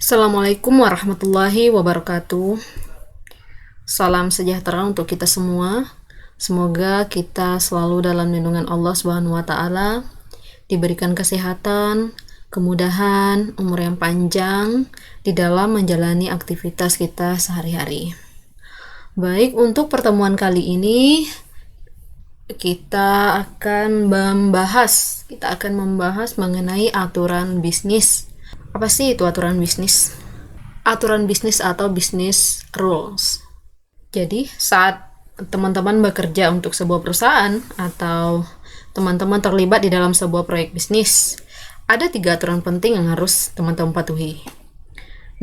Assalamualaikum warahmatullahi wabarakatuh. Salam sejahtera untuk kita semua. Semoga kita selalu dalam lindungan Allah Subhanahu wa taala, diberikan kesehatan, kemudahan, umur yang panjang di dalam menjalani aktivitas kita sehari-hari. Baik, untuk pertemuan kali ini kita akan membahas mengenai aturan bisnis. Apa sih itu aturan bisnis? Aturan bisnis atau business rules. Jadi, saat teman-teman bekerja untuk sebuah perusahaan atau teman-teman terlibat di dalam sebuah proyek bisnis, ada 3 aturan penting yang harus teman-teman patuhi.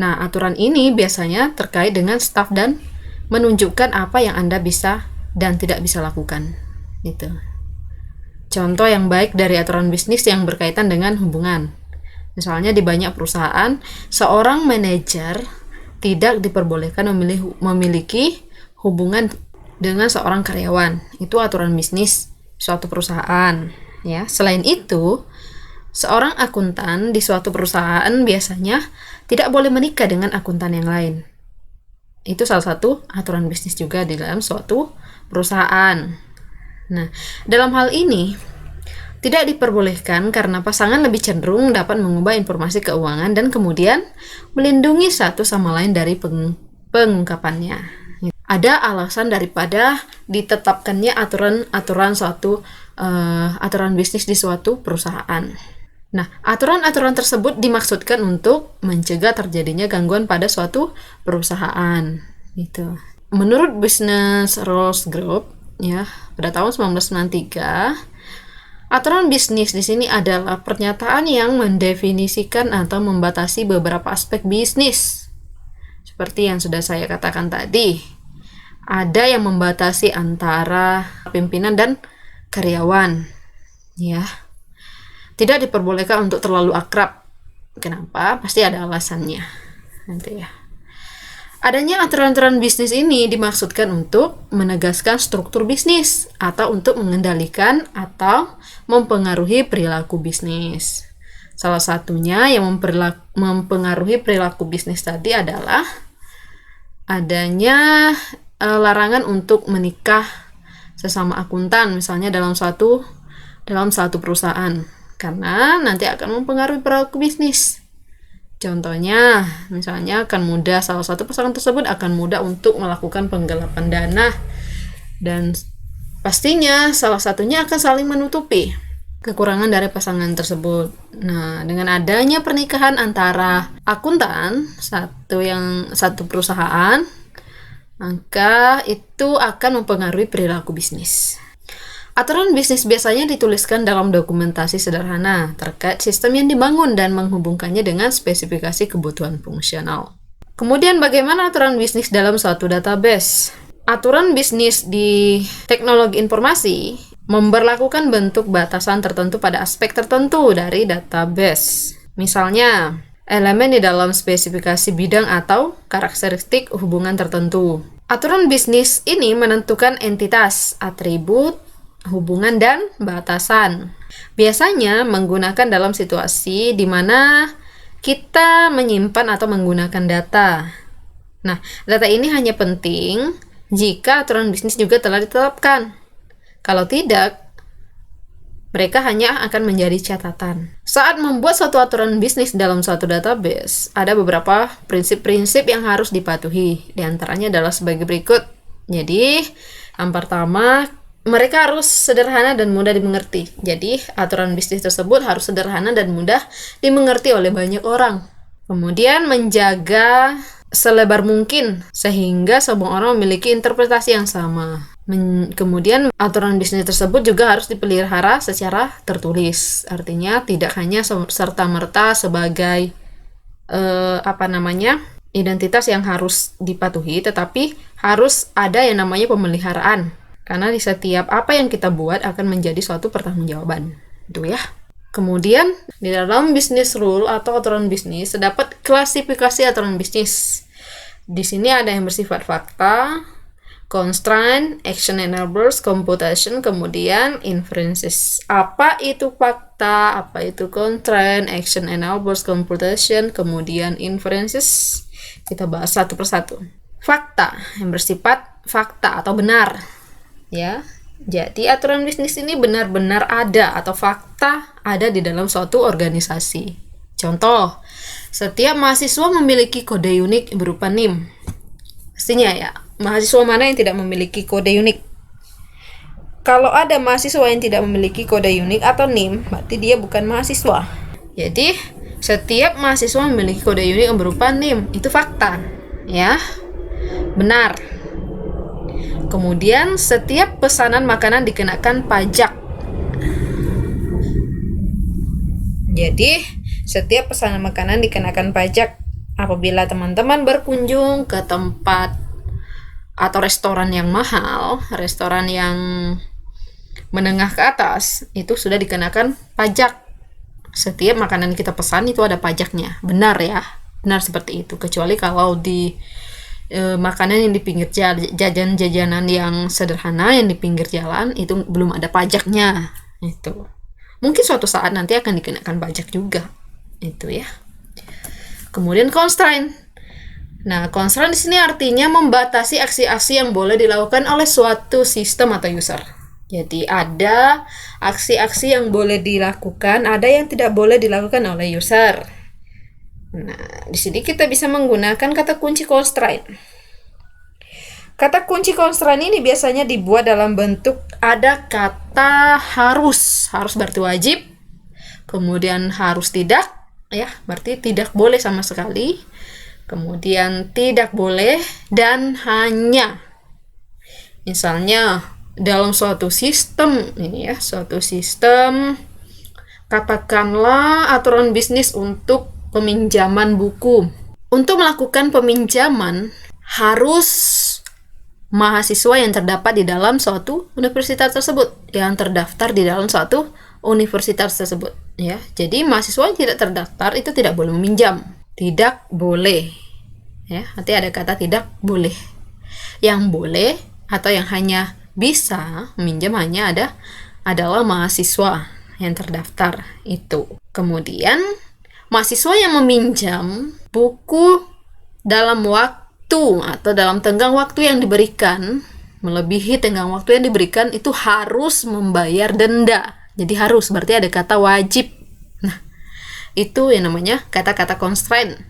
Nah, aturan ini biasanya terkait dengan staf dan menunjukkan apa yang Anda bisa dan tidak bisa lakukan. Gitu. Contoh yang baik dari aturan bisnis yang berkaitan dengan hubungan. Misalnya di banyak perusahaan, seorang manajer tidak diperbolehkan memiliki hubungan dengan seorang karyawan. Itu aturan bisnis suatu perusahaan. Ya, selain itu, seorang akuntan di suatu perusahaan biasanya tidak boleh menikah dengan akuntan yang lain. Itu salah satu aturan bisnis juga di dalam suatu perusahaan. Nah, dalam hal ini tidak diperbolehkan karena pasangan lebih cenderung dapat mengubah informasi keuangan dan kemudian melindungi satu sama lain dari pengungkapannya. Ada alasan daripada ditetapkannya aturan bisnis di suatu perusahaan. Nah, aturan-aturan tersebut dimaksudkan untuk mencegah terjadinya gangguan pada suatu perusahaan. Gitu. Menurut Business Rules Group, ya, pada tahun 1993, aturan bisnis di sini adalah pernyataan yang mendefinisikan atau membatasi beberapa aspek bisnis. Seperti yang sudah saya katakan tadi, ada yang membatasi antara pimpinan dan karyawan. Ya. Tidak diperbolehkan untuk terlalu akrab. Kenapa? Pasti ada alasannya. Nanti ya. Adanya aturan-aturan bisnis ini dimaksudkan untuk menegaskan struktur bisnis atau untuk mengendalikan atau mempengaruhi perilaku bisnis. Salah satunya yang mempengaruhi perilaku bisnis tadi adalah adanya larangan untuk menikah sesama akuntan, misalnya dalam satu perusahaan, karena nanti akan mempengaruhi perilaku bisnis. Contohnya, misalnya salah satu pasangan tersebut akan mudah untuk melakukan penggelapan dana dan pastinya salah satunya akan saling menutupi kekurangan dari pasangan tersebut. Nah, dengan adanya pernikahan antara akuntan satu perusahaan, maka itu akan mempengaruhi perilaku bisnis. Aturan bisnis biasanya dituliskan dalam dokumentasi sederhana terkait sistem yang dibangun dan menghubungkannya dengan spesifikasi kebutuhan fungsional. Kemudian bagaimana aturan bisnis dalam suatu database? Aturan bisnis di teknologi informasi memberlakukan bentuk batasan tertentu pada aspek tertentu dari database. Misalnya, elemen di dalam spesifikasi bidang atau karakteristik hubungan tertentu. Aturan bisnis ini menentukan entitas, atribut, hubungan, dan batasan. Biasanya menggunakan dalam situasi di mana kita menyimpan atau menggunakan data. Nah, data ini hanya penting jika aturan bisnis juga telah ditetapkan. Kalau tidak, mereka hanya akan menjadi catatan. Saat membuat suatu aturan bisnis dalam suatu database, ada beberapa prinsip-prinsip yang harus dipatuhi. Di antaranya adalah sebagai berikut. Jadi, yang pertama, mereka harus sederhana dan mudah dimengerti. Jadi, aturan bisnis tersebut harus sederhana dan mudah dimengerti oleh banyak orang. Kemudian, menjaga selebar mungkin sehingga semua orang memiliki interpretasi yang sama. Kemudian, aturan bisnis tersebut juga harus dipelihara secara tertulis. Artinya, tidak hanya serta-merta sebagai identitas yang harus dipatuhi, tetapi harus ada yang namanya pemeliharaan. Karena di setiap apa yang kita buat akan menjadi suatu pertanggungjawaban. Itu ya. Kemudian, di dalam business rule atau aturan bisnis, terdapat klasifikasi aturan bisnis. Di sini ada yang bersifat fakta, Constraint, action enablers, computation, kemudian inferences. Apa itu fakta, apa itu constraint, action enablers, computation, kemudian inferences. Kita bahas satu persatu. Fakta yang bersifat fakta atau benar. Ya. Jadi aturan bisnis ini benar-benar ada atau fakta ada di dalam suatu organisasi. Contoh, setiap mahasiswa memiliki kode unik berupa NIM. Pastinya ya, mahasiswa mana yang tidak memiliki kode unik? Kalau ada mahasiswa yang tidak memiliki kode unik atau NIM, berarti dia bukan mahasiswa. Jadi, setiap mahasiswa memiliki kode unik yang berupa NIM. Itu fakta, ya. Benar. Kemudian, setiap pesanan makanan dikenakan pajak. Jadi, setiap pesanan makanan dikenakan pajak. Apabila teman-teman berkunjung ke tempat atau restoran yang mahal, restoran yang menengah ke atas, itu sudah dikenakan pajak. Setiap makanan kita pesan itu ada pajaknya. Benar ya? Benar seperti itu. Kecuali kalau di makanan yang di pinggir jajan-jajanan yang sederhana yang di pinggir jalan, itu belum ada pajaknya. Itu. Mungkin suatu saat nanti akan dikenakan pajak juga. Itu ya. Kemudian constraint. Nah, constraint di sini artinya membatasi aksi-aksi yang boleh dilakukan oleh suatu sistem atau user. Jadi ada aksi-aksi yang boleh dilakukan, ada yang tidak boleh dilakukan oleh user. Nah, di sini kita bisa menggunakan kata kunci constraint. Kata kunci constraint ini biasanya dibuat dalam bentuk ada kata harus berarti wajib, kemudian harus tidak, ya, berarti tidak boleh sama sekali. Kemudian tidak boleh dan hanya. Misalnya dalam suatu sistem ini ya, suatu sistem katakanlah aturan bisnis untuk peminjaman buku. Untuk melakukan peminjaman harus mahasiswa yang terdapat di dalam suatu universitas tersebut, yang terdaftar di dalam suatu universitas tersebut, ya. Jadi mahasiswa yang tidak terdaftar itu tidak boleh meminjam, tidak boleh, ya. Nanti ada kata tidak boleh. Yang boleh atau yang hanya bisa meminjam hanya adalah mahasiswa yang terdaftar itu. Kemudian mahasiswa yang meminjam buku dalam waktu atau dalam tenggang waktu yang diberikan, melebihi tenggang waktu yang diberikan, itu harus membayar denda. Jadi harus, berarti ada kata wajib. Nah, itu yang namanya kata-kata constraint.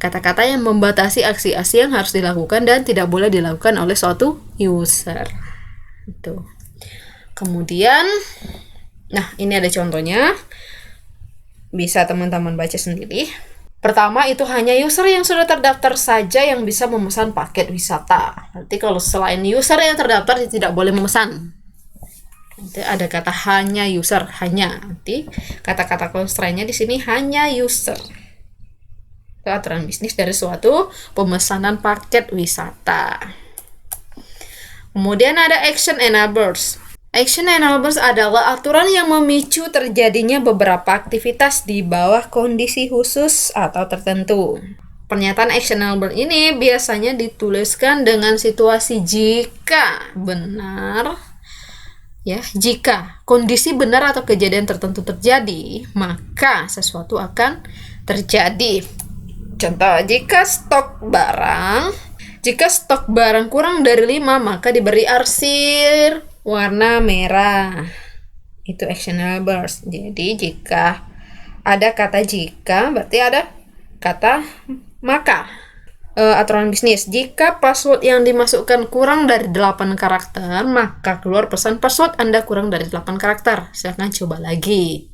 Kata-kata yang membatasi aksi-aksi yang harus dilakukan dan tidak boleh dilakukan oleh suatu user. Itu. Kemudian, nah ini ada contohnya. Bisa teman-teman baca sendiri. Pertama, itu hanya user yang sudah terdaftar saja yang bisa memesan paket wisata. Nanti kalau selain user yang terdaftar tidak boleh memesan. Nanti ada kata hanya user, hanya. Nanti kata-kata constraint-nya di sini hanya user. Itu aturan bisnis dari suatu pemesanan paket wisata. Kemudian ada action enablers. Action enablers adalah aturan yang memicu terjadinya beberapa aktivitas di bawah kondisi khusus atau tertentu. Pernyataan action enabler ini biasanya dituliskan dengan situasi jika benar, ya, jika kondisi benar atau kejadian tertentu terjadi, maka sesuatu akan terjadi. Contoh, jika stok barang kurang dari 5, maka diberi arsir warna merah. Itu action enablers. Jadi jika ada kata jika, berarti ada kata maka. Aturan bisnis, jika password yang dimasukkan kurang dari 8 karakter, maka keluar pesan password Anda kurang dari 8 karakter. Silakan coba lagi.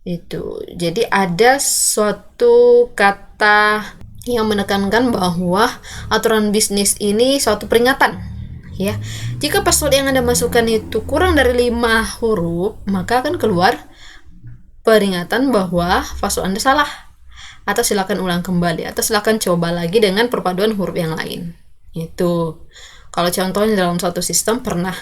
Itu. Jadi ada suatu kata yang menekankan bahwa aturan bisnis ini suatu peringatan, ya. Jika password yang Anda masukkan itu kurang dari 5 huruf, maka akan keluar peringatan bahwa password Anda salah. Atau silakan ulang kembali, atau silakan coba lagi dengan perpaduan huruf yang lain. Itu. Kalau contohnya dalam suatu sistem pernah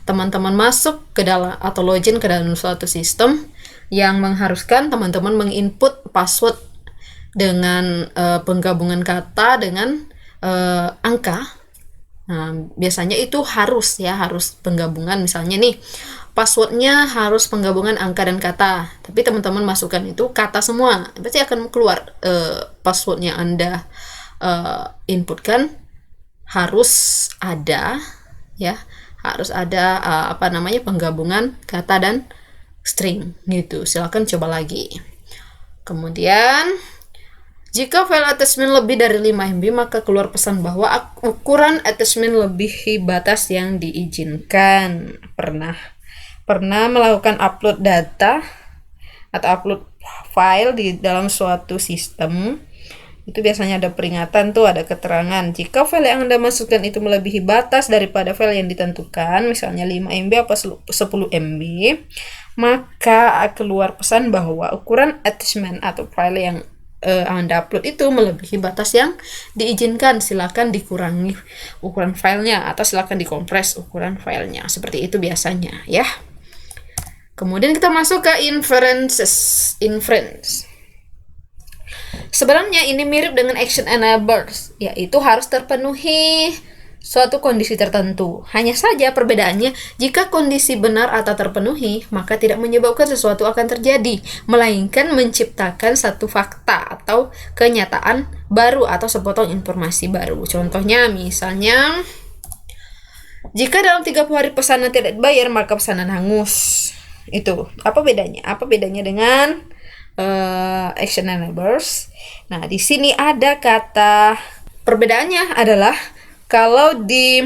teman-teman masuk ke dalam atau login ke dalam suatu sistem yang mengharuskan teman-teman menginput password dengan penggabungan kata dengan angka. Nah, biasanya itu harus penggabungan. Misalnya nih, passwordnya harus penggabungan angka dan kata. Tapi teman-teman masukkan itu kata semua. Pasti akan keluar password yang Anda inputkan harus ada ya, harus ada penggabungan kata dan string gitu. Silakan coba lagi. Kemudian jika file attachment lebih dari 5 MB, maka keluar pesan bahwa ukuran attachment melebihi batas yang diizinkan. Pernah melakukan upload data atau upload file di dalam suatu sistem, itu biasanya ada peringatan tuh, ada keterangan. Jika file yang Anda masukkan itu melebihi batas daripada file yang ditentukan, misalnya 5 MB atau 10 MB, maka keluar pesan bahwa ukuran attachment atau file yang Anda upload itu melebihi batas yang diizinkan. Silakan dikurangi ukuran filenya atau silakan dikompres ukuran filenya. Seperti itu biasanya ya. Kemudian kita masuk ke inference. Sebenarnya ini mirip dengan action enablers, yaitu harus terpenuhi suatu kondisi tertentu. Hanya saja perbedaannya, jika kondisi benar atau terpenuhi, maka tidak menyebabkan sesuatu akan terjadi, melainkan menciptakan satu fakta atau kenyataan baru atau sepotong informasi baru. Contohnya, misalnya, jika dalam 30 hari pesanan tidak dibayar, maka pesanan hangus. Itu, apa bedanya? Apa bedanya dengan action enablers? Nah, di sini ada kata perbedaannya adalah kalau di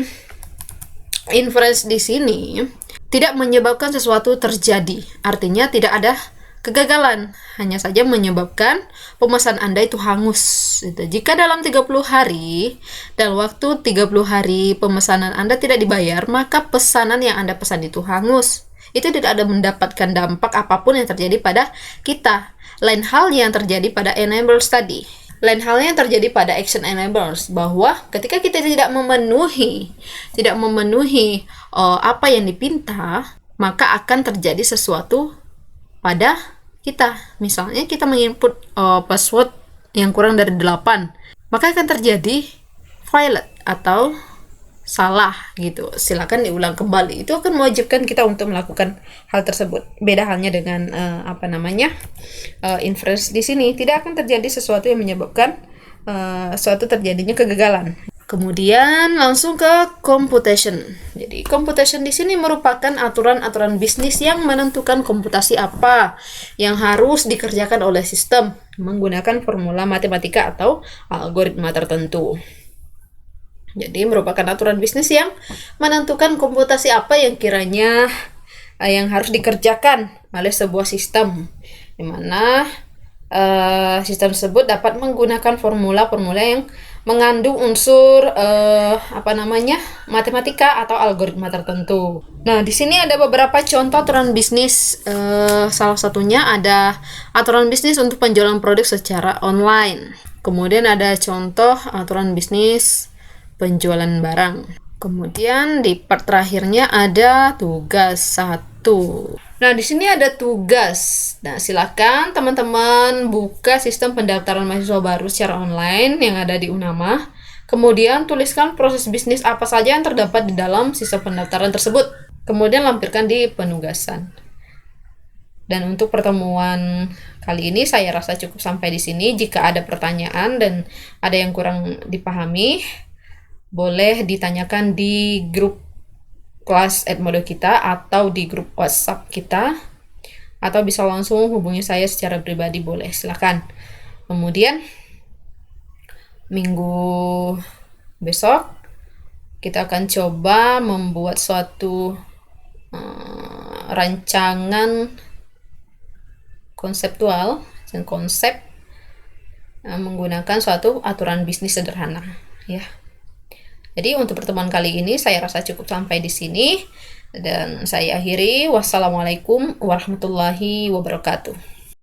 inference di sini tidak menyebabkan sesuatu terjadi, artinya tidak ada kegagalan, hanya saja menyebabkan pemesan Anda itu hangus. Jika dalam 30 hari, dalam waktu 30 hari pemesanan Anda tidak dibayar, maka pesanan yang Anda pesan itu hangus. Itu tidak ada mendapatkan dampak apapun yang terjadi pada kita. Lain hal yang terjadi pada enablers tadi. Lain halnya yang terjadi pada action enablers, bahwa ketika kita tidak memenuhi apa yang dipinta, maka akan terjadi sesuatu pada kita. Misalnya kita menginput password yang kurang dari 8, maka akan terjadi violate atau salah gitu. Silakan diulang kembali. Itu akan mewajibkan kita untuk melakukan hal tersebut. Beda halnya dengan inference di sini, tidak akan terjadi sesuatu yang menyebabkan suatu terjadinya kegagalan. Kemudian langsung ke computation. Jadi computation di sini merupakan aturan-aturan bisnis yang menentukan komputasi apa yang harus dikerjakan oleh sistem menggunakan formula matematika atau algoritma tertentu. Jadi merupakan aturan bisnis yang menentukan komputasi apa yang kiranya yang harus dikerjakan oleh sebuah sistem, di mana sistem tersebut dapat menggunakan formula-formula yang mengandung unsur matematika atau algoritma tertentu. Nah, di sini ada beberapa contoh aturan bisnis. Salah satunya ada aturan bisnis untuk penjualan produk secara online. Kemudian ada contoh aturan bisnis penjualan barang. Kemudian di part terakhirnya ada tugas 1. Nah, di sini ada tugas. Nah, silakan teman-teman buka sistem pendaftaran mahasiswa baru secara online yang ada di Unama. Kemudian tuliskan proses bisnis apa saja yang terdapat di dalam sistem pendaftaran tersebut. Kemudian lampirkan di penugasan. Dan untuk pertemuan kali ini saya rasa cukup sampai di sini. Jika ada pertanyaan dan ada yang kurang dipahami, boleh ditanyakan di grup kelas Edmodo kita atau di grup WhatsApp kita, atau bisa langsung hubungi saya secara pribadi, boleh, silakan. Kemudian minggu besok kita akan coba membuat suatu rancangan konseptual dan konsep menggunakan suatu aturan bisnis sederhana ya. Jadi untuk pertemuan kali ini saya rasa cukup sampai di sini dan saya akhiri. Wassalamualaikum warahmatullahi wabarakatuh.